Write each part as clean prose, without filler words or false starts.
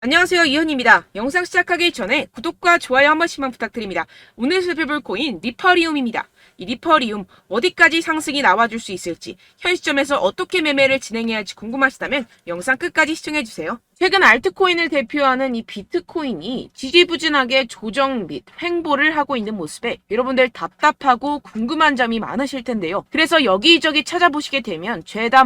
안녕하세요, 이현입니다. 영상 시작하기 전에 구독과 좋아요 한 번씩만 부탁드립니다. 오늘 살펴볼 코인 리퍼리움입니다. 이 리퍼리움 어디까지 상승이 나와줄 수 있을지, 현 시점에서 어떻게 매매를 진행해야 할지 궁금하시다면 영상 끝까지 시청해주세요. 최근 알트코인을 대표하는 이 비트코인이 지지부진하게 조정 및 횡보를 하고 있는 모습에 여러분들 답답하고 궁금한 점이 많으실 텐데요. 그래서 여기저기 찾아보시게 되면 죄다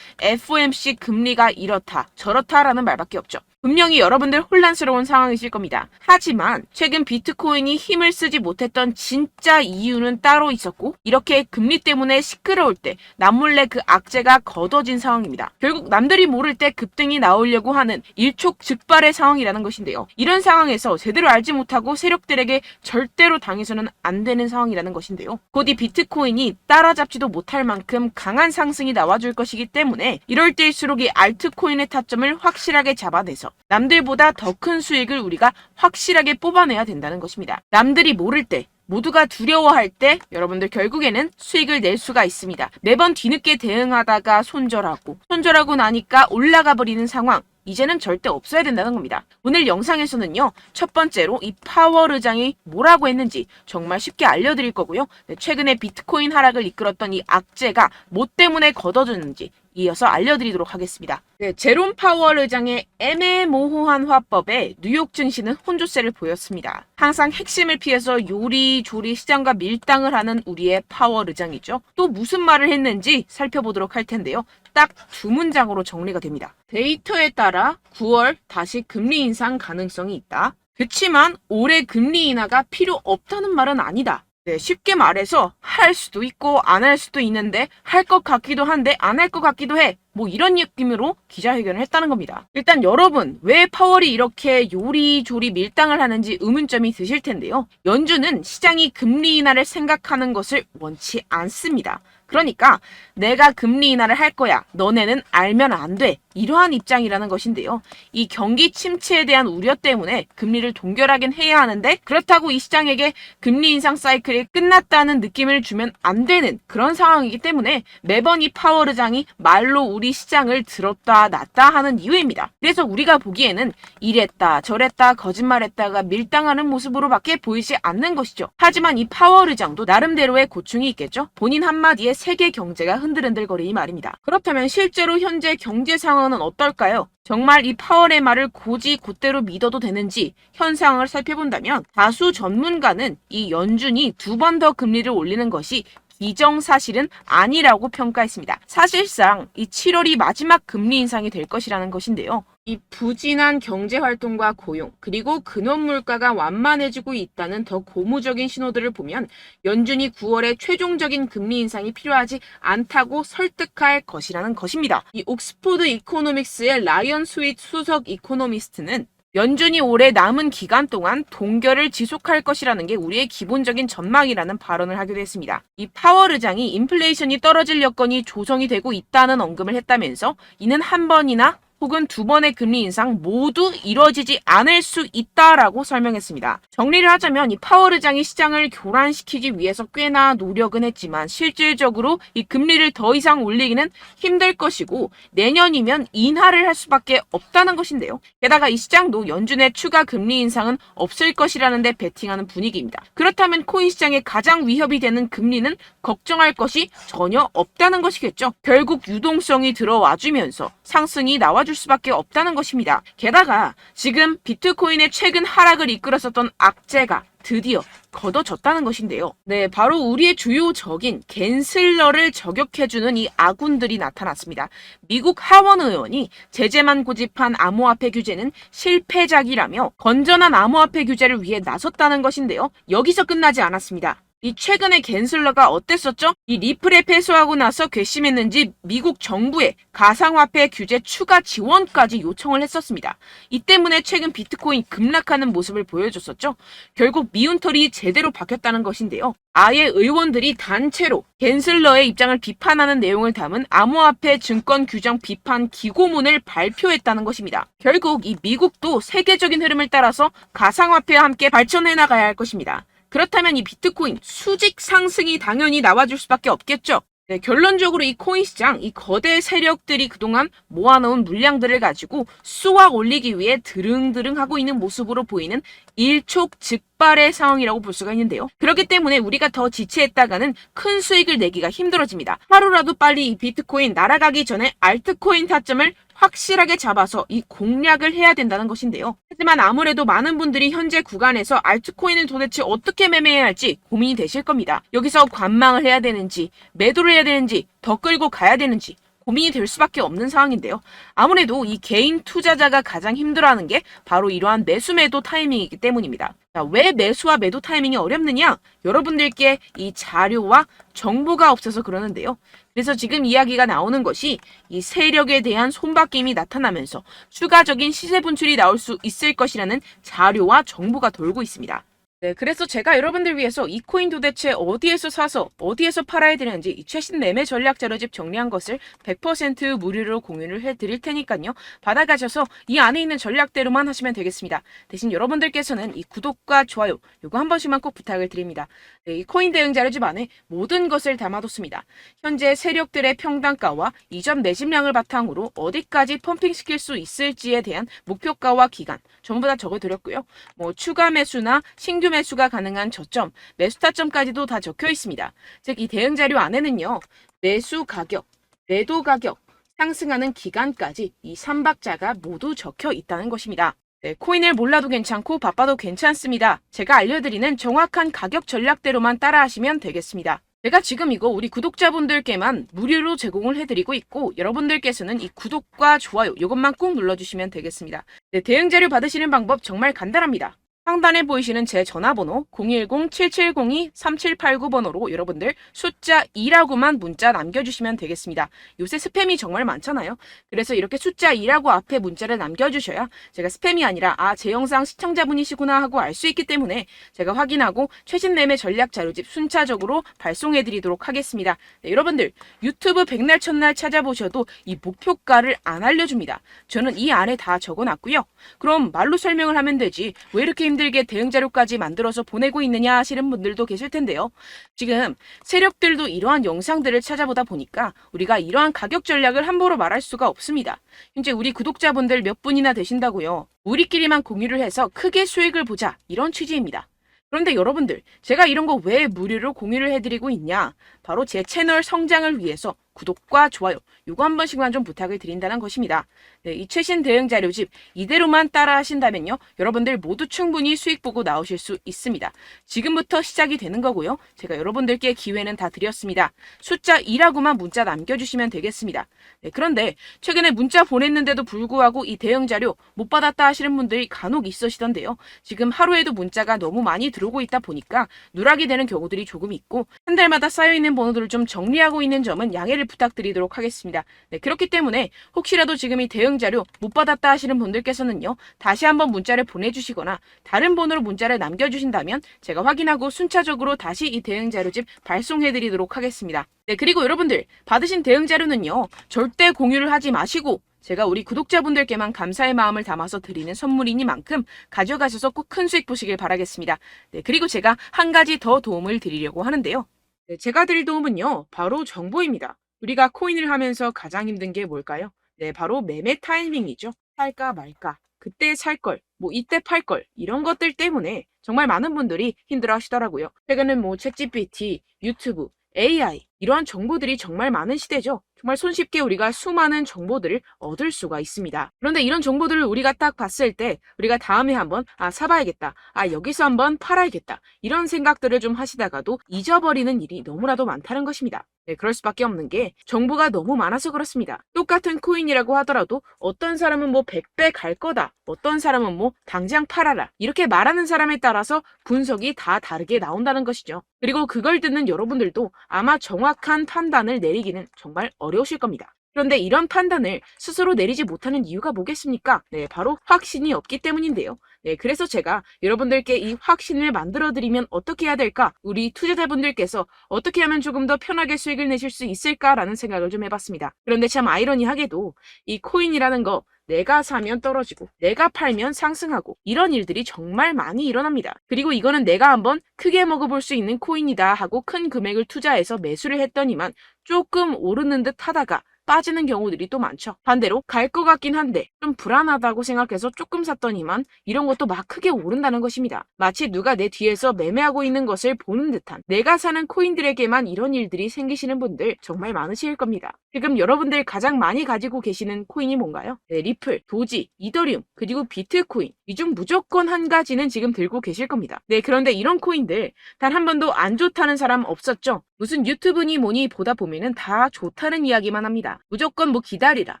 FOMC 금리가 이렇다 저렇다라는 말밖에 없죠. 분명히 여러분들 혼란스러운 상황이실 겁니다. 하지만 최근 비트코인이 힘을 쓰지 못했던 진짜 이유는 따로 있었고, 이렇게 금리 때문에 시끄러울 때 남몰래 그 악재가 걷어진 상황입니다. 결국 남들이 모를 때 급등이 나오려고 하는 일촉즉발의 상황이라는 것인데요. 이런 상황에서 제대로 알지 못하고 세력들에게 절대로 당해서는 안 되는 상황이라는 것인데요. 곧 이 비트코인이 따라잡지도 못할 만큼 강한 상승이 나와줄 것이기 때문에 이럴 때일수록 이 알트코인의 타점을 확실하게 잡아내서 남들보다 더 큰 수익을 우리가 확실하게 뽑아내야 된다는 것입니다. 남들이 모를 때, 모두가 두려워할 때 여러분들 결국에는 수익을 낼 수가 있습니다. 매번 뒤늦게 대응하다가 손절하고 나니까 올라가 버리는 상황, 이제는 절대 없어야 된다는 겁니다. 오늘 영상에서는요, 첫 번째로 이 파월 의장이 뭐라고 했는지 정말 쉽게 알려드릴 거고요. 최근에 비트코인 하락을 이끌었던 이 악재가 뭐 때문에 걷어졌는지 이어서 알려드리도록 하겠습니다. 제롬 파월 의장의 애매모호한 화법에 뉴욕 증시는 혼조세를 보였습니다. 항상 핵심을 피해서 요리조리 시장과 밀당을 하는 우리의 파월 의장이죠. 또 무슨 말을 했는지 살펴보도록 할 텐데요. 딱 두 문장으로 정리가 됩니다. 데이터에 따라 9월 다시 금리 인상 가능성이 있다. 그치만 올해 금리 인하가 필요 없다는 말은 아니다. 쉽게 말해서 할 수도 있고 안 할 수도 있는데 할 것 같기도 한데 안 할 것 같기도 해. 이런 느낌으로 기자회견을 했다는 겁니다. 일단 여러분, 왜 파월이 이렇게 요리조리 밀당을 하는지 의문점이 드실 텐데요. 연준은 시장이 금리 인하를 생각하는 것을 원치 않습니다. 그러니까 내가 금리 인하를 할 거야. 너네는 알면 안 돼. 이러한 입장이라는 것인데요. 이 경기 침체에 대한 우려 때문에 금리를 동결하긴 해야 하는데, 그렇다고 이 시장에게 금리 인상 사이클이 끝났다는 느낌을 주면 안 되는 그런 상황이기 때문에 매번 이 파월 의장이 말로 우리 시장을 들었다 놨다 하는 이유입니다. 그래서 우리가 보기에는 이랬다 저랬다 거짓말했다가 밀당하는 모습으로밖에 보이지 않는 것이죠. 하지만 이 파월 의장도 나름대로의 고충이 있겠죠. 본인 한마디에 세계 경제가 흔들흔들거리니 말입니다. 그렇다면 실제로 현재 경제 상황은 어떨까요? 정말 이 파월의 말을 곧이 곧대로 믿어도 되는지 현 상황을 살펴본다면, 다수 전문가는 이 연준이 2번 더 금리를 올리는 것이 기정사실은 아니라고 평가했습니다. 사실상 이 7월이 마지막 금리 인상이 될 것이라는 것인데요. 이 부진한 경제활동과 고용, 그리고 근원물가가 완만해지고 있다는 더 고무적인 신호들을 보면 연준이 9월에 최종적인 금리 인상이 필요하지 않다고 설득할 것이라는 것입니다. 이 옥스포드 이코노믹스의 라이언 스윗 수석 이코노미스트는 연준이 올해 남은 기간 동안 동결을 지속할 것이라는 게 우리의 기본적인 전망이라는 발언을 하기도 했습니다. 이 파월 의장이 인플레이션이 떨어질 여건이 조성이 되고 있다는 언급을 했다면서 이는 한 번이나 혹은 2번의 금리 인상 모두 이뤄지지 않을 수 있다라고 설명했습니다. 정리를 하자면 이 파월 의장이 시장을 교란시키기 위해서 꽤나 노력은 했지만 실질적으로 이 금리를 더 이상 올리기는 힘들 것이고 내년이면 인하를 할 수밖에 없다는 것인데요. 게다가 이 시장도 연준의 추가 금리 인상은 없을 것이라는 데 베팅하는 분위기입니다. 그렇다면 코인 시장에 가장 위협이 되는 금리는 걱정할 것이 전혀 없다는 것이겠죠. 결국 유동성이 들어와주면서 상승이 나와줄 수밖에 없다는 것입니다. 게다가 지금 비트코인의 최근 하락을 이끌었었던 악재가 드디어 걷어졌다는 것인데요. 바로 우리의 주요 적인 갠슬러를 저격해주는 이 아군들이 나타났습니다. 미국 하원 의원이 제재만 고집한 암호화폐 규제는 실패작이라며 건전한 암호화폐 규제를 위해 나섰다는 것인데요. 여기서 끝나지 않았습니다. 이 최근에 갠슬러가 어땠었죠? 이 리플에 패소하고 나서 괘씸했는지 미국 정부에 가상화폐 규제 추가 지원까지 요청을 했었습니다. 이 때문에 최근 비트코인 급락하는 모습을 보여줬었죠. 결국 미운털이 제대로 박혔다는 것인데요. 아예 의원들이 단체로 갠슬러의 입장을 비판하는 내용을 담은 암호화폐 증권 규정 비판 기고문을 발표했다는 것입니다. 결국 이 미국도 세계적인 흐름을 따라서 가상화폐와 함께 발전해 나가야 할 것입니다. 그렇다면 이 비트코인 수직 상승이 당연히 나와줄 수밖에 없겠죠. 네, 결론적으로 이 코인 시장, 이 거대 세력들이 그동안 모아놓은 물량들을 가지고 수확 올리기 위해 드릉드릉 하고 있는 모습으로 보이는 일촉즉발의 상황이라고 볼 수가 있는데요. 그렇기 때문에 우리가 더 지체했다가는 큰 수익을 내기가 힘들어집니다. 하루라도 빨리 이 비트코인 날아가기 전에 알트코인 타점을 확실하게 잡아서 이 공략을 해야 된다는 것인데요. 하지만 아무래도 많은 분들이 현재 구간에서 알트코인을 도대체 어떻게 매매해야 할지 고민이 되실 겁니다. 여기서 관망을 해야 되는지, 매도를 해야 되는지, 더 끌고 가야 되는지 고민이 될 수밖에 없는 상황인데요. 아무래도 이 개인 투자자가 가장 힘들어하는 게 바로 이러한 매수 매도 타이밍이기 때문입니다. 자, 왜 매수와 매도 타이밍이 어렵느냐? 여러분들께 이 자료와 정보가 없어서 그러는데요. 그래서 지금 이야기가 나오는 것이 이 세력에 대한 손바뀜이 나타나면서 추가적인 시세 분출이 나올 수 있을 것이라는 자료와 정보가 돌고 있습니다. 네, 그래서 제가 여러분들 위해서 이 코인 도대체 어디에서 사서 어디에서 팔아야 되는지 이 최신 매매 전략 자료집 정리한 것을 100% 무료로 공유를 해드릴 테니까요. 받아가셔서 이 안에 있는 전략대로만 하시면 되겠습니다. 대신 여러분들께서는 이 구독과 좋아요 요거 한 번씩만 꼭 부탁을 드립니다. 네, 이 코인 대응 자료집 안에 모든 것을 담아뒀습니다. 현재 세력들의 평단가와 이전 매집량을 바탕으로 어디까지 펌핑시킬 수 있을지에 대한 목표가와 기간 전부 다 적어드렸고요. 뭐 추가 매수나 신규 매수가 가능한 저점, 매수 타점까지도 다 적혀 있습니다. 즉 이 대응 자료 안에는요. 매수 가격, 매도 가격, 상승하는 기간까지 이 3박자가 모두 적혀 있다는 것입니다. 네, 코인을 몰라도 괜찮고 바빠도 괜찮습니다. 제가 알려드리는 정확한 가격 전략대로만 따라하시면 되겠습니다. 제가 지금 이거 우리 구독자분들께만 무료로 제공을 해드리고 있고 여러분들께서는 이 구독과 좋아요 이것만 꼭 눌러주시면 되겠습니다. 네, 대응 자료 받으시는 방법 정말 간단합니다. 상단에 보이시는 제 전화번호 010-7702-3789번호로 여러분들 숫자 2라고만 문자 남겨주시면 되겠습니다. 요새 스팸이 정말 많잖아요. 그래서 이렇게 숫자 2라고 앞에 문자를 남겨주셔야 제가 스팸이 아니라 제 영상 시청자분이시구나 하고 알 수 있기 때문에 제가 확인하고 최신 매매 전략 자료집 순차적으로 발송해드리도록 하겠습니다. 네, 여러분들 유튜브 백날 첫날 찾아보셔도 이 목표가를 안 알려줍니다. 저는 이 안에 다 적어놨고요. 그럼 말로 설명을 하면 되지 왜 이렇게 힘들게 대응 자료까지 만들어서 보내고 있느냐 하시는 분들도 계실 텐데요. 지금 세력들도 이러한 영상들을 찾아보다 보니까 우리가 이러한 가격 전략을 함부로 말할 수가 없습니다. 현재 우리 구독자분들 몇 분이나 되신다고요. 우리끼리만 공유를 해서 크게 수익을 보자 이런 취지입니다. 그런데 여러분들 제가 이런 거 왜 무료로 공유를 해드리고 있냐? 바로 제 채널 성장을 위해서 구독과 좋아요 이거 한 번씩만 좀 부탁을 드린다는 것입니다. 네, 이 최신 대응 자료집 이대로만 따라 하신다면요. 여러분들 모두 충분히 수익 보고 나오실 수 있습니다. 지금부터 시작이 되는 거고요. 제가 여러분들께 기회는 다 드렸습니다. 숫자 2라고만 문자 남겨주시면 되겠습니다. 네, 그런데 최근에 문자 보냈는데도 불구하고 이 대응 자료 못 받았다 하시는 분들이 간혹 있으시던데요. 지금 하루에도 문자가 너무 많이 들어오고 있다 보니까 누락이 되는 경우들이 조금 있고 한 달마다 쌓여있는 번호들을 좀 정리하고 있는 점은 양해를 부탁드리도록 하겠습니다. 네, 그렇기 때문에 혹시라도 지금 이 대응 자료 못 받았다 하시는 분들께서는요. 다시 한번 문자를 보내주시거나 다른 번호로 문자를 남겨주신다면 제가 확인하고 순차적으로 다시 이 대응 자료집 발송해드리도록 하겠습니다. 네, 그리고 여러분들 받으신 대응 자료는요. 절대 공유를 하지 마시고 제가 우리 구독자분들께만 감사의 마음을 담아서 드리는 선물이니만큼 가져가셔서 꼭 큰 수익 보시길 바라겠습니다. 네, 그리고 제가 한 가지 더 도움을 드리려고 하는데요. 네, 제가 드릴 도움은요. 바로 정보입니다. 우리가 코인을 하면서 가장 힘든 게 뭘까요? 네, 바로 매매 타이밍이죠. 살까 말까, 그때 살 걸, 뭐 이때 팔 걸, 이런 것들 때문에 정말 많은 분들이 힘들어 하시더라고요. 최근은 뭐 챗GPT, 유튜브, AI 이러한 정보들이 정말 많은 시대죠. 정말 손쉽게 우리가 수많은 정보들을 얻을 수가 있습니다. 그런데 이런 정보들을 우리가 딱 봤을 때 우리가 다음에 한번 사봐야겠다. 여기서 한번 팔아야겠다. 이런 생각들을 좀 하시다가도 잊어버리는 일이 너무나도 많다는 것입니다. 네, 그럴 수밖에 없는 게 정보가 너무 많아서 그렇습니다. 똑같은 코인이라고 하더라도 어떤 사람은 뭐 100배 갈 거다. 어떤 사람은 뭐 당장 팔아라. 이렇게 말하는 사람에 따라서 분석이 다 다르게 나온다는 것이죠. 그리고 그걸 듣는 여러분들도 아마 정확한 판단을 내리기는 정말 어려우실 겁니다. 그런데 이런 판단을 스스로 내리지 못하는 이유가 뭐겠습니까? 네, 바로 확신이 없기 때문인데요. 네, 그래서 제가 여러분들께 이 확신을 만들어드리면 어떻게 해야 될까? 우리 투자자분들께서 어떻게 하면 조금 더 편하게 수익을 내실 수 있을까라는 생각을 좀 해봤습니다. 그런데 참 아이러니하게도 이 코인이라는 거 내가 사면 떨어지고 내가 팔면 상승하고 이런 일들이 정말 많이 일어납니다. 그리고 이거는 내가 한번 크게 먹어볼 수 있는 코인이다 하고 큰 금액을 투자해서 매수를 했더니만 조금 오르는 듯 하다가 빠지는 경우들이 또 많죠. 반대로 갈 것 같긴 한데 좀 불안하다고 생각해서 조금 샀더니만 이런 것도 막 크게 오른다는 것입니다. 마치 누가 내 뒤에서 매매하고 있는 것을 보는 듯한, 내가 사는 코인들에게만 이런 일들이 생기시는 분들 정말 많으실 겁니다. 지금 여러분들 가장 많이 가지고 계시는 코인이 뭔가요? 네, 리플, 도지, 이더리움, 그리고 비트코인. 이 중 무조건 한 가지는 지금 들고 계실 겁니다. 네, 그런데 이런 코인들 단 한 번도 안 좋다는 사람 없었죠? 무슨 유튜브니 뭐니 보다 보면은 다 좋다는 이야기만 합니다. 무조건 뭐 기다리라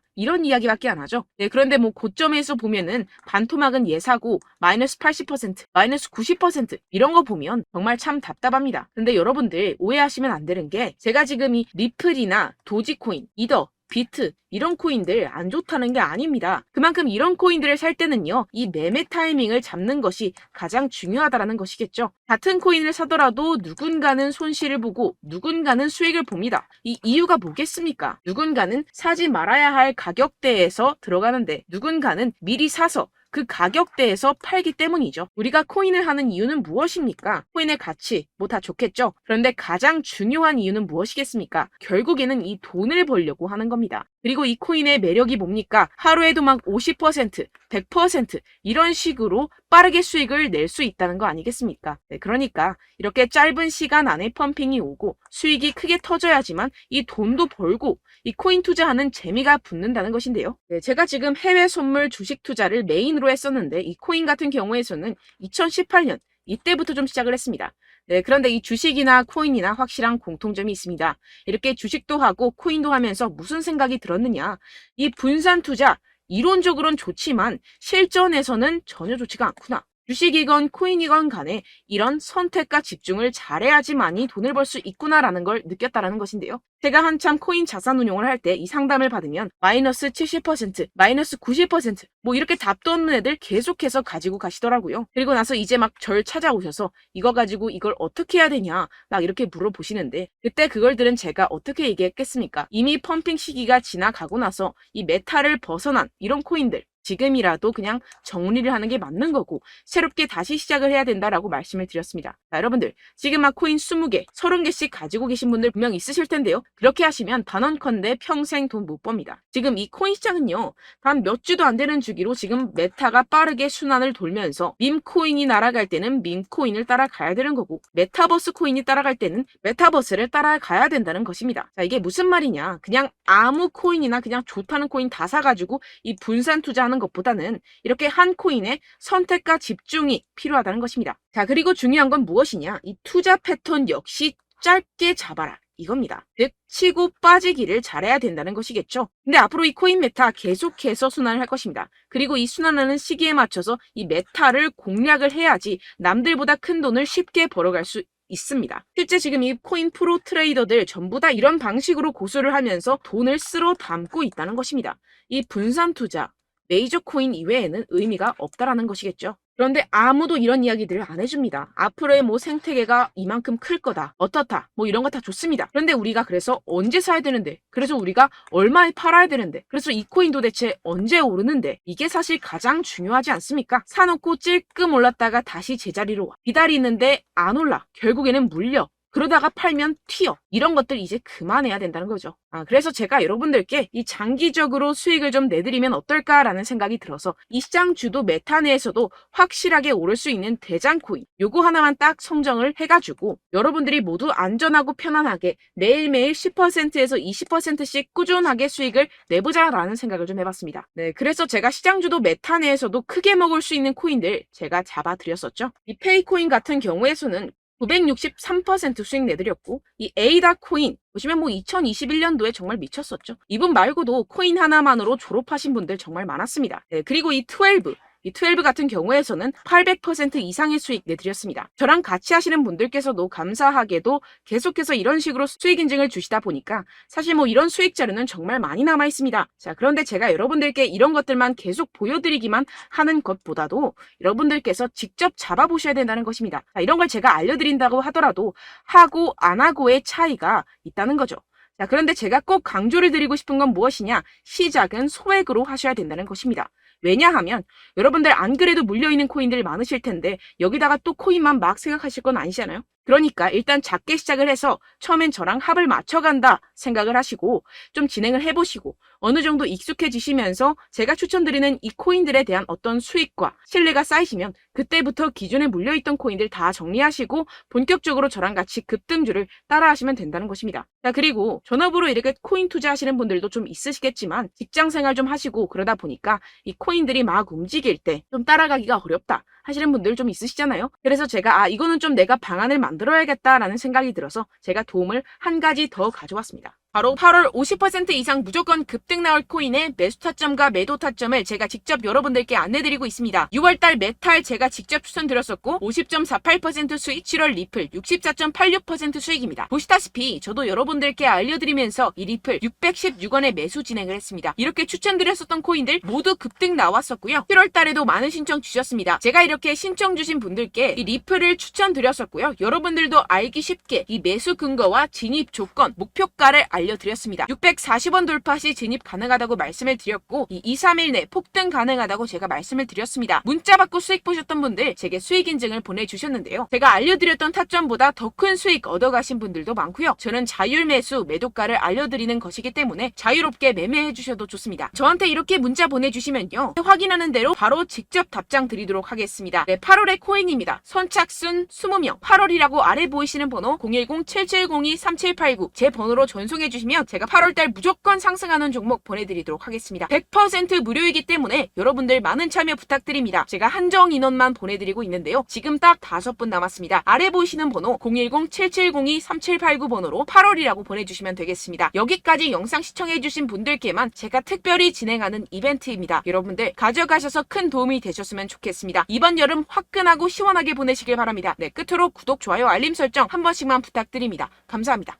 이런 이야기밖에 안 하죠. 네, 그런데 뭐 고점에서 보면은 반토막은 예사고 마이너스 80%, 마이너스 90% 이런 거 보면 정말 참 답답합니다. 근데 여러분들 오해하시면 안 되는 게, 제가 지금 이 리플이나 도지코인, 이더, 비트 이런 코인들 안 좋다는 게 아닙니다. 그만큼 이런 코인들을 살 때는요, 이 매매 타이밍을 잡는 것이 가장 중요하다는 것이겠죠. 같은 코인을 사더라도 누군가는 손실을 보고 누군가는 수익을 봅니다. 이 이유가 뭐겠습니까? 누군가는 사지 말아야 할 가격대에서 들어가는데 누군가는 미리 사서 그 가격대에서 팔기 때문이죠. 우리가 코인을 하는 이유는 무엇입니까? 코인의 가치, 뭐 다 좋겠죠. 그런데 가장 중요한 이유는 무엇이겠습니까? 결국에는 이 돈을 벌려고 하는 겁니다. 그리고 이 코인의 매력이 뭡니까? 하루에도 막 50%, 100% 이런 식으로 빠르게 수익을 낼 수 있다는 거 아니겠습니까? 네, 그러니까 이렇게 짧은 시간 안에 펌핑이 오고 수익이 크게 터져야지만 이 돈도 벌고 이 코인 투자하는 재미가 붙는다는 것인데요. 네, 제가 지금 해외 선물 주식 투자를 메인으로 했었는데 이 코인 같은 경우에서는 2018년 이때부터 좀 시작을 했습니다. 네, 그런데 이 주식이나 코인이나 확실한 공통점이 있습니다. 이렇게 주식도 하고 코인도 하면서 무슨 생각이 들었느냐? 이 분산 투자, 이론적으로는 좋지만 실전에서는 전혀 좋지가 않구나. 주식이건 코인이건 간에 이런 선택과 집중을 잘해야지만이 돈을 벌 수 있구나라는 걸 느꼈다라는 것인데요. 제가 한참 코인 자산 운용을 할 때 이 상담을 받으면 마이너스 70%, 마이너스 90%, 뭐 이렇게 답도 없는 애들 계속해서 가지고 가시더라고요. 그리고 나서 이제 막 절 찾아오셔서 이거 가지고 이걸 어떻게 해야 되냐 막 이렇게 물어보시는데, 그때 그걸 들은 제가 어떻게 얘기했겠습니까? 이미 펌핑 시기가 지나가고 나서 이 메타를 벗어난 이런 코인들, 지금이라도 그냥 정리를 하는 게 맞는 거고 새롭게 다시 시작을 해야 된다라고 말씀을 드렸습니다. 자, 여러분들 지금 막 코인 20개, 30개씩 가지고 계신 분들 분명 있으실 텐데요. 그렇게 하시면 단언컨대 평생 돈 못 법니다. 지금 이 코인 시장은요, 단 몇 주도 안 되는 주기로 지금 메타가 빠르게 순환을 돌면서 밈코인이 날아갈 때는 밈코인을 따라가야 되는 거고 메타버스 코인이 따라갈 때는 메타버스를 따라가야 된다는 것입니다. 자, 이게 무슨 말이냐? 그냥 아무 코인이나 그냥 좋다는 코인 다 사가지고 이 분산 투자하는 것보다는 이렇게 한 코인에 선택과 집중이 필요하다는 것입니다. 자, 그리고 중요한 건 무엇이냐? 이 투자 패턴 역시 짧게 잡아라. 이겁니다. 즉 치고 빠지기를 잘해야 된다는 것이겠죠. 근데 앞으로 이 코인 메타 계속해서 순환을 할 것입니다. 그리고 이 순환하는 시기에 맞춰서 이 메타를 공략을 해야지 남들보다 큰 돈을 쉽게 벌어갈 수 있습니다. 실제 지금 이 코인 프로 트레이더들 전부 다 이런 방식으로 고수를 하면서 돈을 쓸어 담고 있다는 것입니다. 이 분산 투자, 메이저 코인 이외에는 의미가 없다라는 것이겠죠. 그런데 아무도 이런 이야기들을 안 해줍니다. 앞으로의 뭐 생태계가 이만큼 클 거다, 어떻다, 뭐 이런 거 다 좋습니다. 그런데 우리가 그래서 언제 사야 되는데, 그래서 우리가 얼마에 팔아야 되는데, 그래서 이 코인 도대체 언제 오르는데, 이게 사실 가장 중요하지 않습니까? 사놓고 찔끔 올랐다가 다시 제자리로 와. 기다리는데 안 올라. 결국에는 물려. 그러다가 팔면 튀어. 이런 것들 이제 그만해야 된다는 거죠. 그래서 제가 여러분들께 이 장기적으로 수익을 좀 내드리면 어떨까라는 생각이 들어서 이 시장 주도 메타 내에서도 확실하게 오를 수 있는 대장 코인, 요거 하나만 딱 선정을 해가지고 여러분들이 모두 안전하고 편안하게 매일매일 10%에서 20%씩 꾸준하게 수익을 내보자라는 생각을 좀 해봤습니다. 네, 그래서 제가 시장 주도 메타 내에서도 크게 먹을 수 있는 코인들 제가 잡아드렸었죠. 이 페이코인 같은 경우에서는 963% 수익 내드렸고, 이 에이다 코인 보시면 뭐 2021년도에 정말 미쳤었죠. 이분 말고도 코인 하나만으로 졸업하신 분들 정말 많았습니다. 네, 그리고 이 12 같은 경우에서는 800% 이상의 수익 내드렸습니다. 저랑 같이 하시는 분들께서도 감사하게도 계속해서 이런 식으로 수익 인증을 주시다 보니까 사실 뭐 이런 수익 자료는 정말 많이 남아 있습니다. 자, 그런데 제가 여러분들께 이런 것들만 계속 보여드리기만 하는 것보다도 여러분들께서 직접 잡아보셔야 된다는 것입니다. 자, 이런 걸 제가 알려드린다고 하더라도 하고 안 하고의 차이가 있다는 거죠. 자, 그런데 제가 꼭 강조를 드리고 싶은 건 무엇이냐? 시작은 소액으로 하셔야 된다는 것입니다. 왜냐하면 여러분들 안 그래도 물려있는 코인들 많으실 텐데 여기다가 또 코인만 막 생각하실 건 아니잖아요. 그러니까 일단 작게 시작을 해서 처음엔 저랑 합을 맞춰간다 생각을 하시고 좀 진행을 해보시고 어느 정도 익숙해지시면서 제가 추천드리는 이 코인들에 대한 어떤 수익과 신뢰가 쌓이시면 그때부터 기존에 물려있던 코인들 다 정리하시고 본격적으로 저랑 같이 급등주를 따라하시면 된다는 것입니다. 자, 그리고 전업으로 이렇게 코인 투자하시는 분들도 좀 있으시겠지만 직장 생활 좀 하시고 그러다 보니까 이 코인들이 막 움직일 때 좀 따라가기가 어렵다 하시는 분들 좀 있으시잖아요. 그래서 제가 이거는 좀 내가 방안을 만들어야겠다라는 생각이 들어서 제가 도움을 한 가지 더 가져왔습니다. 바로 8월 50% 이상 무조건 급등 나올 코인의 매수 타점과 매도 타점을 제가 직접 여러분들께 안내드리고 있습니다. 6월달 메탈 제가 직접 추천드렸었고 50.48% 수익, 7월 리플 64.86% 수익입니다. 보시다시피 저도 여러분들께 알려드리면서 이 리플 616원에 매수 진행을 했습니다. 이렇게 추천드렸었던 코인들 모두 급등 나왔었고요. 7월달에도 많은 신청 주셨습니다. 제가 이렇게 신청 주신 분들께 이 리플을 추천드렸었고요. 여러분들도 알기 쉽게 이 매수 근거와 진입 조건, 목표가를 알려드렸습니다. 640원 돌파 시 진입 가능하다고 말씀을 드렸고 이 2, 3일 내 폭등 가능하다고 제가 말씀을 드렸습니다. 문자 받고 수익 보셨던 분들 제게 수익 인증을 보내주셨는데요. 제가 알려드렸던 타점보다 더 큰 수익 얻어가신 분들도 많고요. 저는 자율 매수 매도가를 알려드리는 것이기 때문에 자유롭게 매매해 주셔도 좋습니다. 저한테 이렇게 문자 보내주시면요. 확인하는 대로 바로 직접 답장 드리도록 하겠습니다. 네, 8월의 코인입니다. 선착순 20명 8월이라고 아래 보이시는 번호 010-7702-3789 제 번호로 전송해 주시면 제가 8월달 무조건 상승하는 종목 보내드리도록 하겠습니다. 100% 무료이기 때문에 여러분들 많은 참여 부탁드립니다. 제가 한정 인원만 보내드리고 있는데요. 지금 딱 5분 남았습니다. 아래 보이시는 번호 010-7702-3789 번호로 8월이라고 보내주시면 되겠습니다. 여기까지 영상 시청해주신 분들께만 제가 특별히 진행하는 이벤트입니다. 여러분들 가져가셔서 큰 도움이 되셨으면 좋겠습니다. 이번 여름 화끈하고 시원하게 보내시길 바랍니다. 네, 끝으로 구독, 좋아요, 알림 설정 한 번씩만 부탁드립니다. 감사합니다.